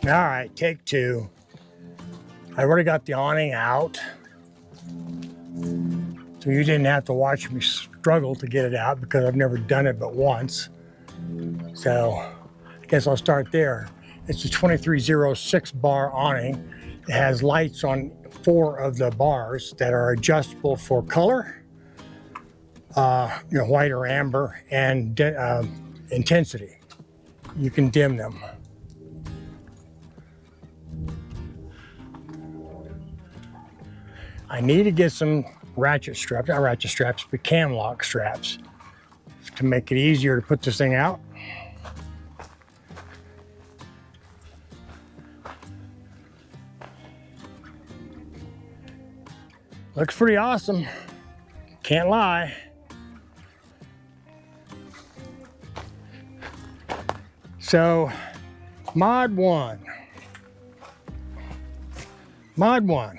All right, take two. I already got the awning out, so you didn't have to watch me struggle to get it out because I've never done it but once. So I guess I'll start there. It's a 2306 bar awning. It has lights on 4 of the bars that are adjustable for color, white or amber, and intensity. You can dim them. I need to get some ratchet straps, not ratchet straps, but cam lock straps to make it easier to put this thing out. Looks pretty awesome, can't lie. So, Mod 1. Mod 1.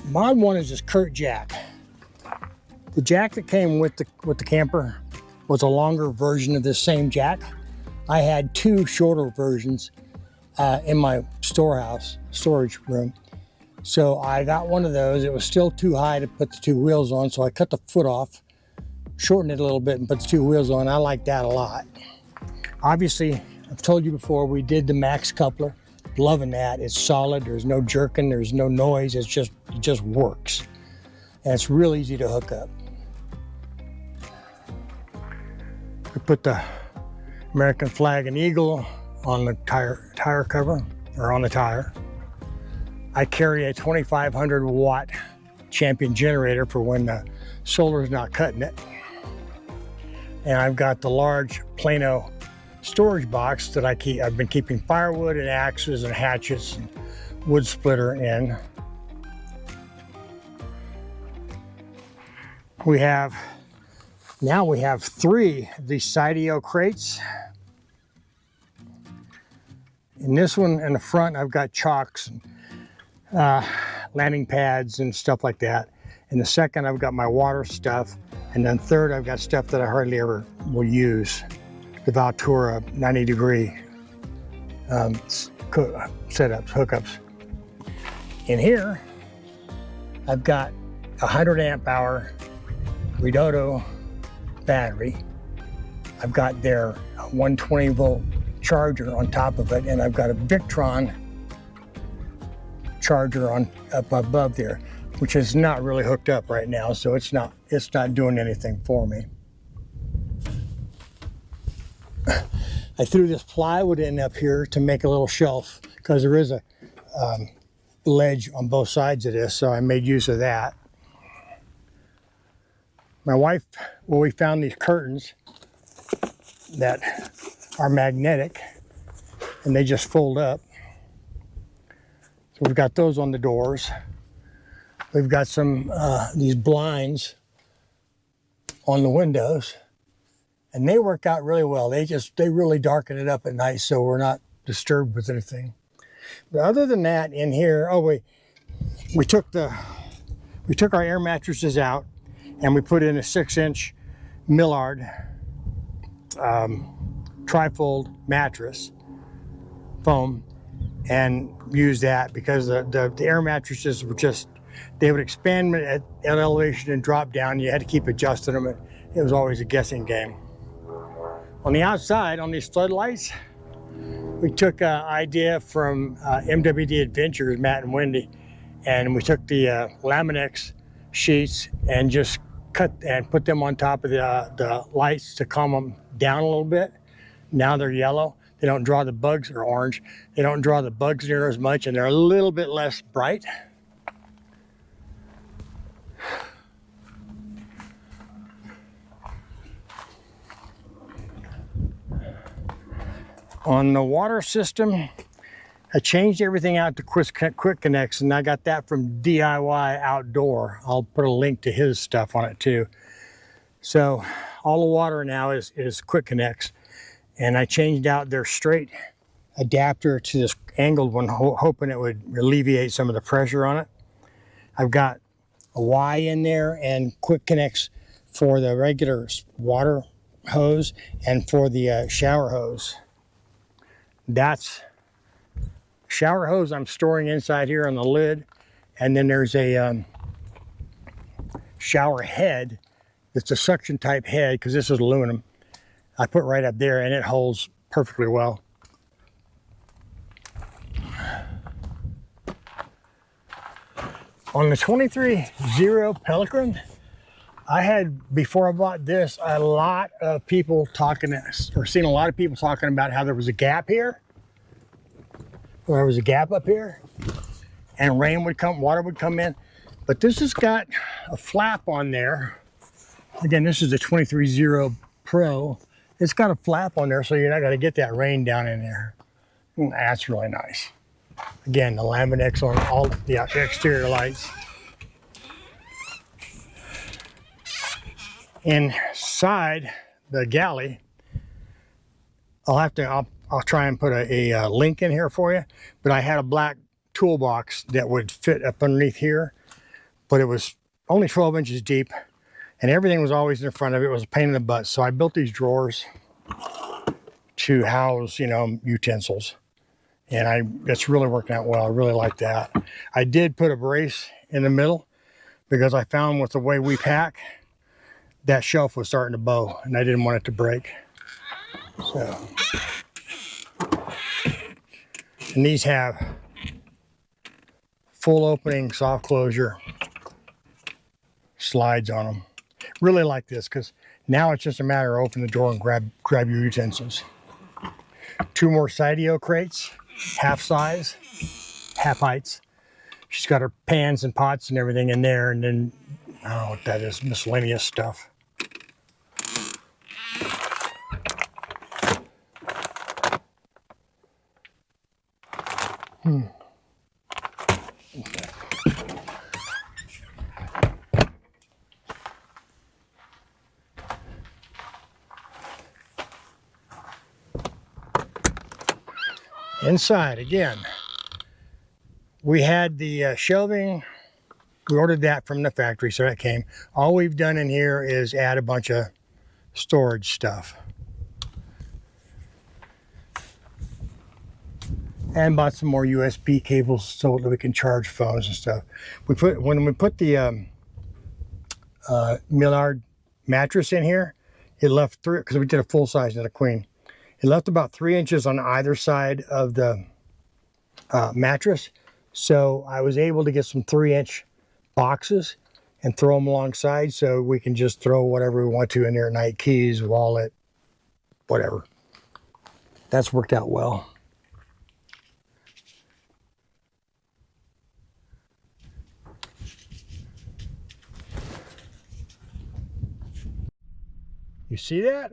Mod 1 is this Curt jack. The jack that came with the camper was a longer version of this same jack. I had 2 shorter versions in my storage room. So I got one of those. It was still too high to put the 2 wheels on, so I cut the foot off, shortened it a little bit, and put the 2 wheels on. I like that a lot. Obviously, I've told you before, we did the max coupler. Loving that. It's solid. There's no jerking. There's no noise. It just works. And it's real easy to hook up. I put the American flag and eagle on the tire cover, or on the tire. I carry a 2500 watt Champion generator for when the solar's not cutting it. And I've got the large Plano storage box that I've been keeping firewood and axes and hatchets and wood splitter in. Now we have 3 of these Sidiocrates. In this one in the front, I've got chocks and landing pads and stuff like that. In the second, I've got my water stuff. And then third, I've got stuff that I hardly ever will use. The Valtura 90-degree setups, hookups. In here, I've got a 100 amp hour Redodo battery. I've got their 120 volt charger on top of it, and I've got a Victron charger up above there, which is not really hooked up right now, so it's not doing anything for me. I threw this plywood in up here to make a little shelf because there is a ledge on both sides of this, so I made use of that. My wife, we found these curtains that are magnetic and they just fold up. So we've got those on the doors. We've got some these blinds on the windows. And they work out really well. They really darken it up at night so we're not disturbed with anything. But other than that, in here, we took our air mattresses out and we put in a 6-inch Millard trifold mattress foam and used that because the air mattresses were they would expand at elevation and drop down. You had to keep adjusting them. It was always a guessing game. On the outside, on these floodlights, we took an idea from MWD Adventures, Matt and Wendy, and we took the Laminex sheets and just cut and put them on top of the lights to calm them down a little bit. Now they're yellow. They don't draw the bugs, or orange. They don't draw the bugs near as much, and they're a little bit less bright. On the water system, I changed everything out to quick connects, and I got that from DIY Outdoor. I'll put a link to his stuff on it too. So all the water now is quick connects, and I changed out their straight adapter to this angled one, hoping it would alleviate some of the pressure on it. I've got a Y in there and quick connects for the regular water hose and for the shower hose. That's shower hose I'm storing inside here on the lid, and then there's a shower head. It's a suction type head because this is aluminum. I put right up there and it holds perfectly well. On the 23-0 Pelican, I had, before I bought this, a lot of people talking, or seen a lot of people talking about how there was a gap here, or there was a gap up here, and rain would come, water would come in. But this has got a flap on there. Again, this is the 23-0 Pro. It's got a flap on there, so you're not going to get that rain down in there. That's really nice. Again, the Laminex on all the exterior lights. Inside the galley, I'll try and put a link in here for you, but I had a black toolbox that would fit up underneath here, but it was only 12 inches deep, and everything was always in front of it. It was a pain in the butt, so I built these drawers to house, you know, utensils. And it's really working out well. I really like that. I did put a brace in the middle because I found with the way we pack, that shelf was starting to bow and I didn't want it to break. So, and these have full opening, soft closure slides on them. Really like this because now it's just a matter of opening the door and grab your utensils. 2 more Sidiocrates. Half size, half heights. She's got her pans and pots and everything in there, and then I don't know what that is, miscellaneous stuff. Okay. Inside, again, we had the shelving. We ordered that from the factory, so that came. All we've done in here is add a bunch of storage stuff. And bought some more USB cables so that we can charge phones and stuff. When we put the Millard mattress in here, it left 3, because we did a full size and a queen. It left about 3 inches on either side of the mattress. So I was able to get some 3-inch boxes and throw them alongside so we can just throw whatever we want to in there at night, keys, wallet, whatever. That's worked out well. You see that?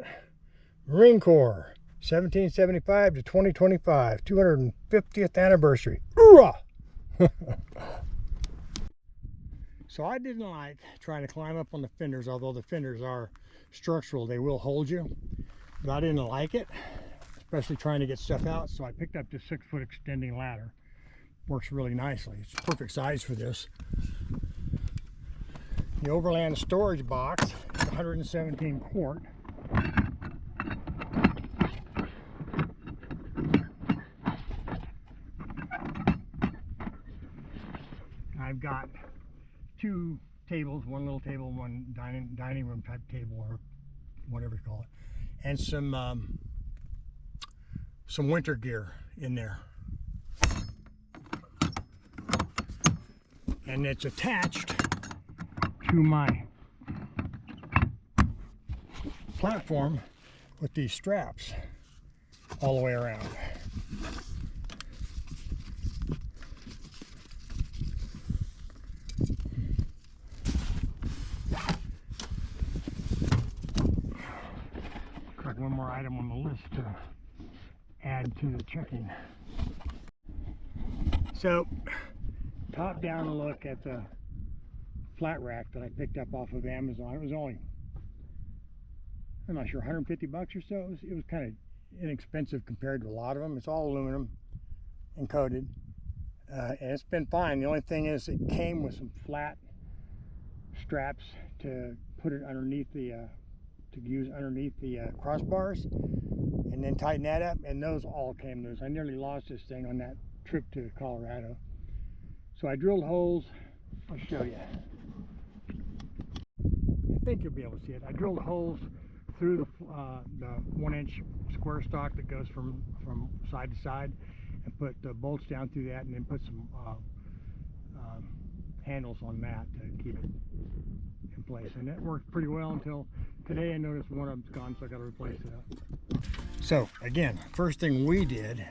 Marine Corps, 1775 to 2025, 250th anniversary. Hoorah! So I didn't like trying to climb up on the fenders, although the fenders are structural, they will hold you. But I didn't like it, especially trying to get stuff out, so I picked up this 6-foot extending ladder. Works really nicely. It's perfect size for this. The Overland storage box, 117 quart. I've got 2 tables, one little table, one dining room type table, or whatever you call it, and some winter gear in there. And it's attached to my platform with these straps all the way around. Got one more item on the list to add to the checking. So, top down look at the flat rack that I picked up off of Amazon. It was only, I'm not sure, 150 bucks or so. It was kind of inexpensive compared to a lot of them. It's all aluminum and coated, and it's been fine. The only thing is it came with some flat straps to put it underneath the to use underneath the crossbars, and then tighten that up, and those all came loose. I nearly lost this thing on that trip to Colorado. So I drilled holes. I'll show you. I think you'll be able to see it. I drilled holes through the 1-inch square stock that goes from side to side, and put the bolts down through that, and then put some handles on that to keep it in place. And it worked pretty well until today. I noticed one of them's gone, so I got to replace it. So again, first thing we did,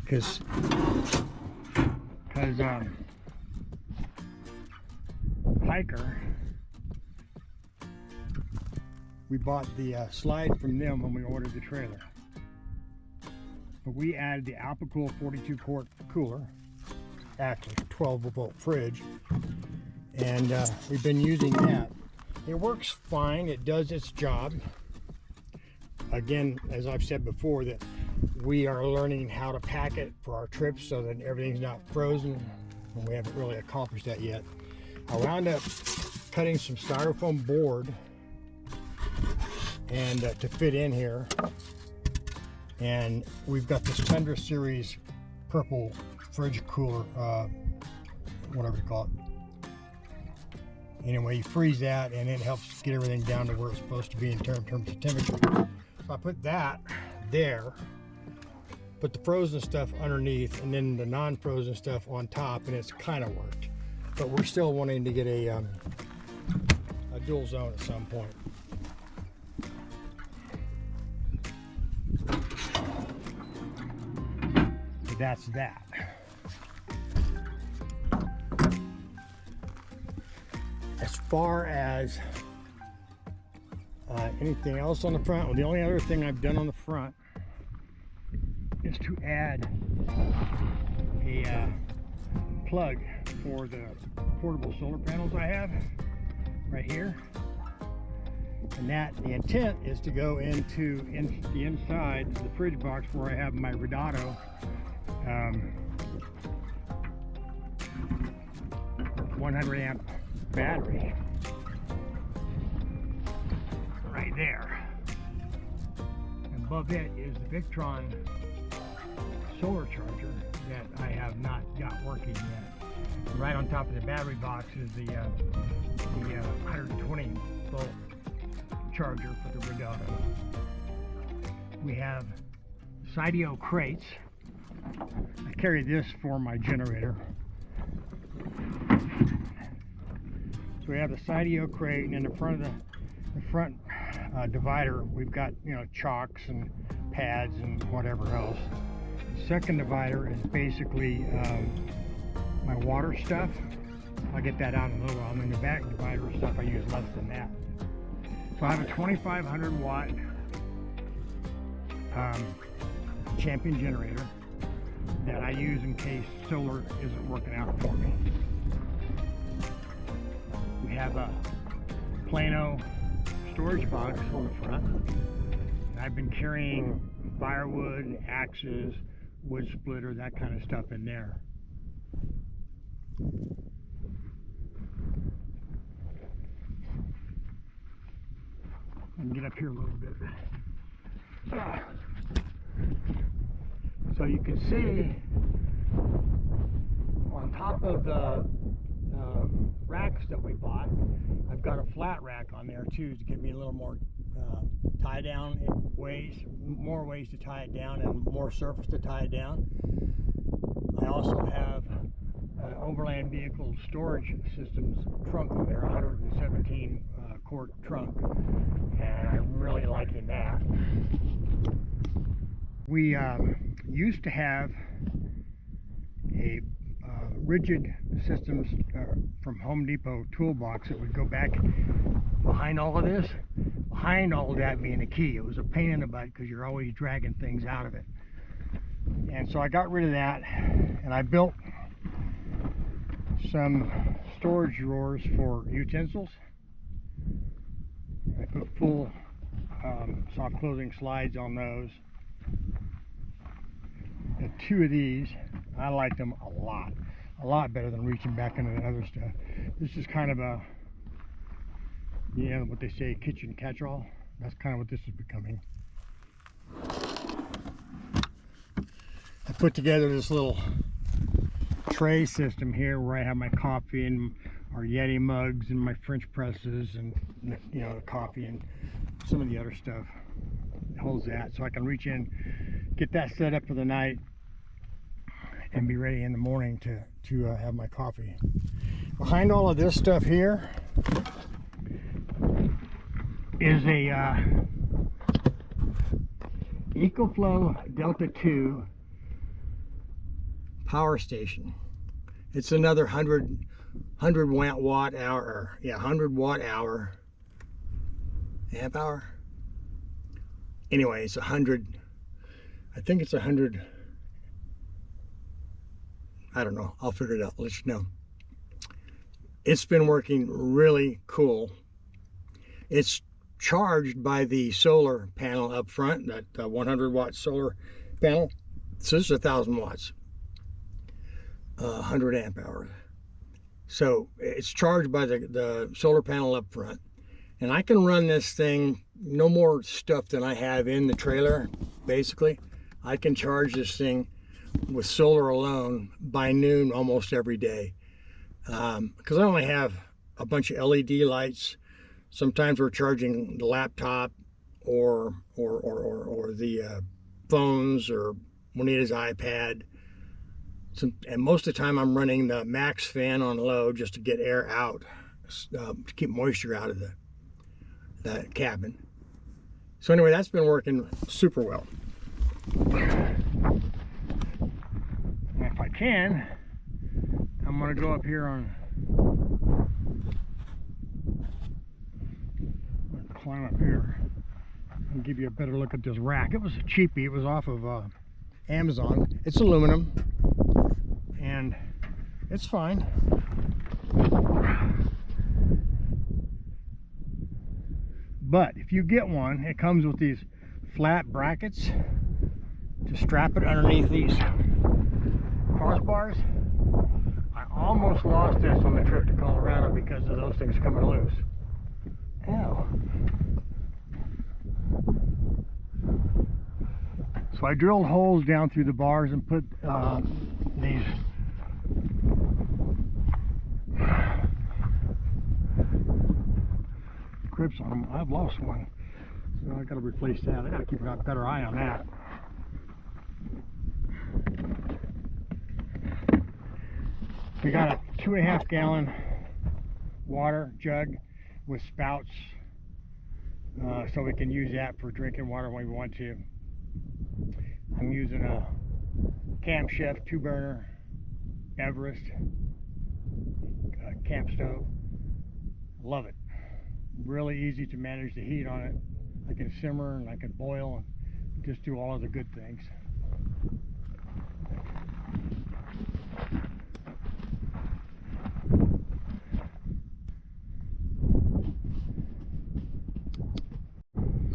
because Hiker, we bought the slide from them when we ordered the trailer. But we added the Alpacool 42 quart cooler, actually 12-volt fridge, and we've been using that. It works fine. It does its job. Again, as I've said before, that we are learning how to pack it for our trips so that everything's not frozen, and we haven't really accomplished that yet. I wound up cutting some styrofoam board and to fit in here, and we've got this Tundra series purple fridge cooler, whatever you call it. Anyway, you freeze that and it helps get everything down to where it's supposed to be in terms of temperature. So I put that there, put the frozen stuff underneath, and then the non-frozen stuff on top, and it's kind of worked. But we're still wanting to get a dual zone at some point. So that's that. As far as anything else on the front, well, the only other thing I've done on the front is to add a plug for the portable solar panels I have right here, and that the intent is to go into the inside of the fridge box where I have my Redodo 100 amp battery right there. And above it is the Victron solar charger that I have not got working yet. Right on top of the battery box is the 120 volt charger for the Redodo. We have Sidiocrates. I carry this for my generator. So we have the Sidiocrate, and in the front of the front divider, we've got, you know, chocks and pads and whatever else. The second divider is basically my water stuff. I'll get that out in a little while. And then the back divider stuff I use less than that. So I have a 2500 watt Champion generator that I use in case solar isn't working out for me. We have a Plano storage box on the front. And I've been carrying firewood, axes, wood splitter, that kind of stuff in there. And get up here a little bit. So you can see on top of the racks that we bought, I've got a flat rack on there too to give me a little more tie down ways, more ways to tie it down and more surface to tie it down. I also have an Overland vehicle storage systems trunk in there, 117 quart trunk, and I'm really liking that. We used to have a rigid systems from Home Depot toolbox that would go back behind all of this, behind all of that being a key. It was a pain in the butt because you're always dragging things out of it. And so I got rid of that, and I built some storage drawers for utensils. I put full soft closing slides on those. And two of these, I like them a lot better than reaching back into the other stuff. This is kind of a Yeah, what they say, kitchen catch-all. That's kind of what this is becoming. I put together this little tray system here where I have my coffee and our Yeti mugs and my French presses and, you know, the coffee and some of the other stuff. It holds that, so I can reach in, get that set up for the night, and be ready in the morning to have my coffee. Behind all of this stuff here is a Ecoflow Delta 2 power station. It's another 100 watt hour, yeah, 100 watt hour, amp hour. Anyway, it's 100, I think it's 100, I don't know, I'll figure it out, I'll let you know. It's been working really cool. It's charged by the solar panel up front, that 100 watt solar panel. So this is 1,000 watts, 100 amp hours. So it's charged by the solar panel up front. And I can run this thing, no more stuff than I have in the trailer, basically. I can charge this thing with solar alone by noon almost every day. Because I only have a bunch of LED lights. Sometimes we're charging the laptop or the phones or Juanita's iPad. And most of the time I'm running the max fan on low just to get air out, to keep moisture out of the cabin. So anyway, that's been working super well. And if I can, I'm going to go up here on, climb up here and give you a better look at this rack. It was a cheapie. It was off of Amazon. It's aluminum and it's fine. But if you get one, it comes with these flat brackets to strap it underneath these crossbars. I almost lost this on the trip to Colorado because of those things coming loose. Ow. So I drilled holes down through the bars and put these grips on them. I've lost one, so I got to replace that. I got to keep a better eye on that. We got a 2.5 gallon water jug with spouts, so we can use that for drinking water when we want to. I'm using a Camp Chef 2-burner Everest camp stove. Love it. Really easy to manage the heat on it. I can simmer and I can boil and just do all of the good things.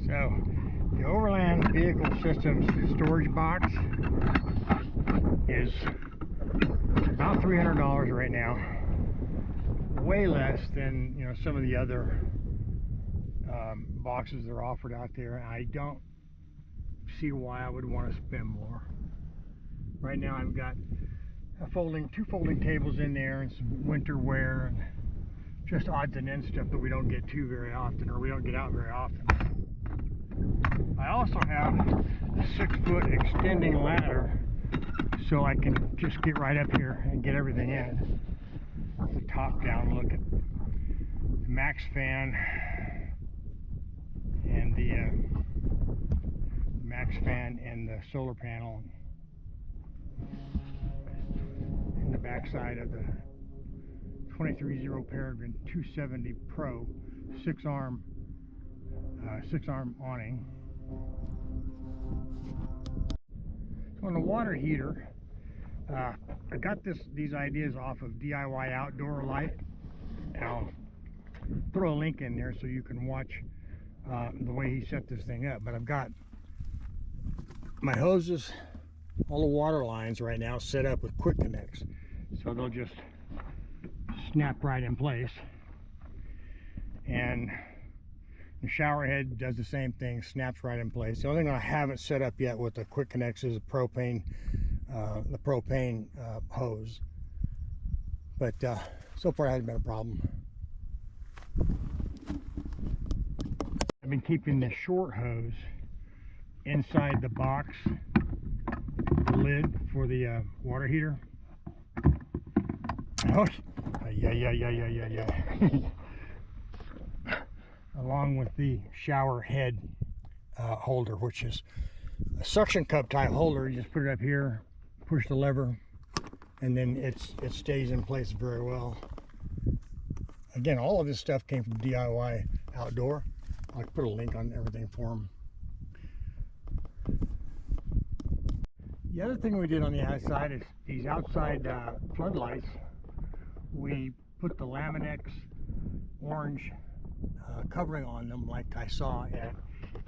So the Overland Vehicle Systems storage box is about $300 right now. Way less than, you know, some of the other boxes that are offered out there. I don't see why I would want to spend more. Right now I've got two folding tables in there and some winter wear and just odds and ends stuff that we don't get to very often, or we don't get out very often. I also have a 6-foot extending ladder so I can just get right up here and get everything in. It's a top down look at the max fan and the solar panel in the back side of the 23-0 Peregrine 270 Pro 6-arm awning. So on the water heater, I got these ideas off of DIY Outdoor Life. I'll throw a link in there so you can watch the way he set this thing up. But I've got my hoses, all the water lines right now set up with quick connects, so they'll just snap right in place. And The shower head does the same thing, snaps right in place. The only thing I haven't set up yet with the quick connects is the propane hose. But so far it hasn't been a problem. I've been keeping the short hose inside the box, the lid for the water heater. Oh, yeah. Along with the shower head holder, which is a suction cup type holder. You just put it up here, push the lever, and then it stays in place very well. Again, all of this stuff came from DIY Outdoor. I'll put a link on everything for them. The other thing we did on the outside is these outside floodlights. We put the Laminex orange covering on them, like I saw at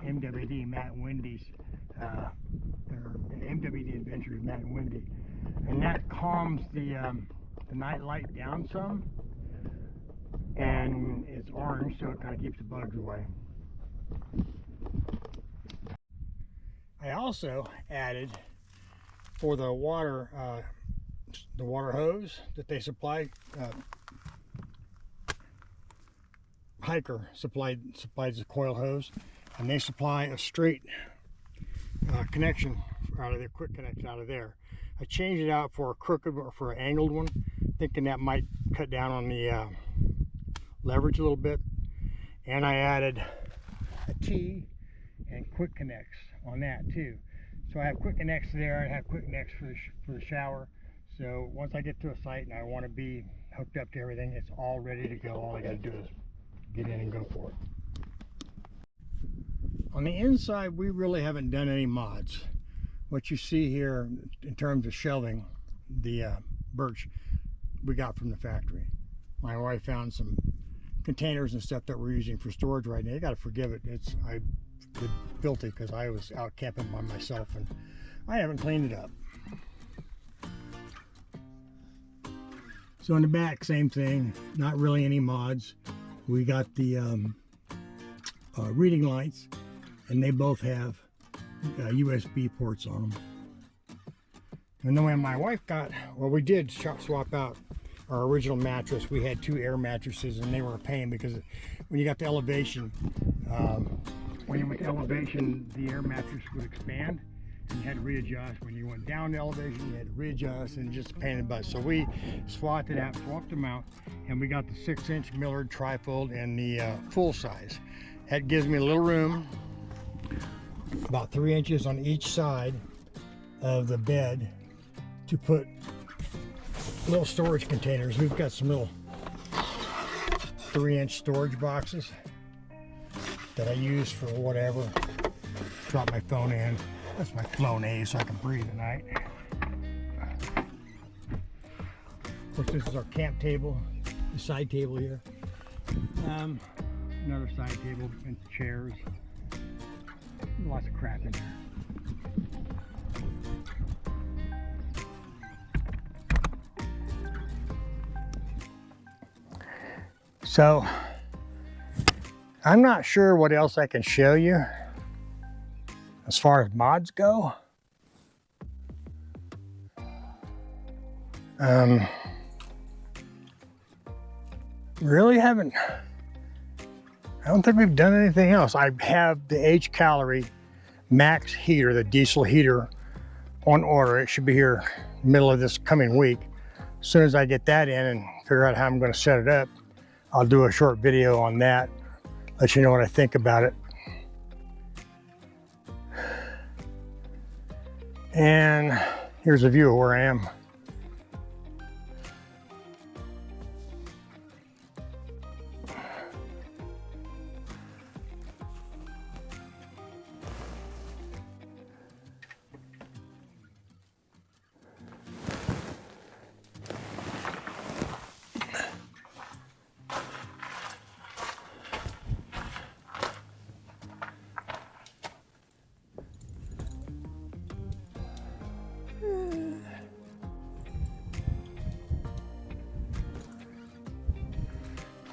MWD, Matt and Wendy's, MWD Adventures, Matt and Wendy, and that calms the night light down some, and it's orange, so it kind of keeps the bugs away. I also added for the water hose that they supply. Hiker supplies the coil hose, and they supply a straight connection out of their quick connect out of there. I changed it out for a crooked or for an angled one, thinking that might cut down on the leverage a little bit. And I added a T and quick connects on that too. So I have quick connects there. I have quick connects for the shower. So once I get to a site and I want to be hooked up to everything, it's all ready to go. All I got to do is get in and go for it. On the inside, we really haven't done any mods. What you see here in terms of shelving, the birch we got from the factory. My wife found some containers and stuff that we're using for storage right now. You got to forgive it. I did filthy because I was out camping by myself and I haven't cleaned it up. So in the back, same thing. Not really any mods. We got the reading lights, and they both have USB ports on them. And then when my wife got, well, we did swap out our original mattress. We had 2 air mattresses, and they were a pain because when you got the elevation, when you went to elevation, the air mattress would expand, and you had to readjust. When you went down the elevation, you had to readjust, and just a pain in the butt. So we swapped them out, and we got the 6-inch Millard trifold and the full size. That gives me a little room, about 3 inches on each side of the bed, to put little storage containers. We've got some little 3-inch storage boxes that I use for whatever. Drop my phone in. That's my Flown A so I can breathe at night. Of course, this is our camp table, the side table here. Another side table and chairs. Lots of crap in there. So, I'm not sure what else I can show you as far as mods go. Really haven't, I don't think we've done anything else. I have the H-Calorie Max heater, the diesel heater, on order. It should be here middle of this coming week. As soon as I get that in and figure out how I'm going to set it up, I'll do a short video on that, let you know what I think about it. And here's a view of where I am.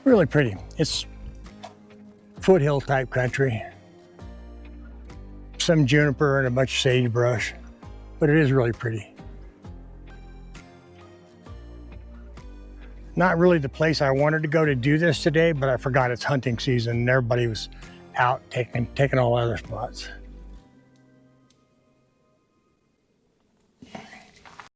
Really pretty. It's foothill type country. Some juniper and a bunch of sagebrush, but it is really pretty. Not really the place I wanted to go to do this today, but I forgot it's hunting season and everybody was out taking all other spots.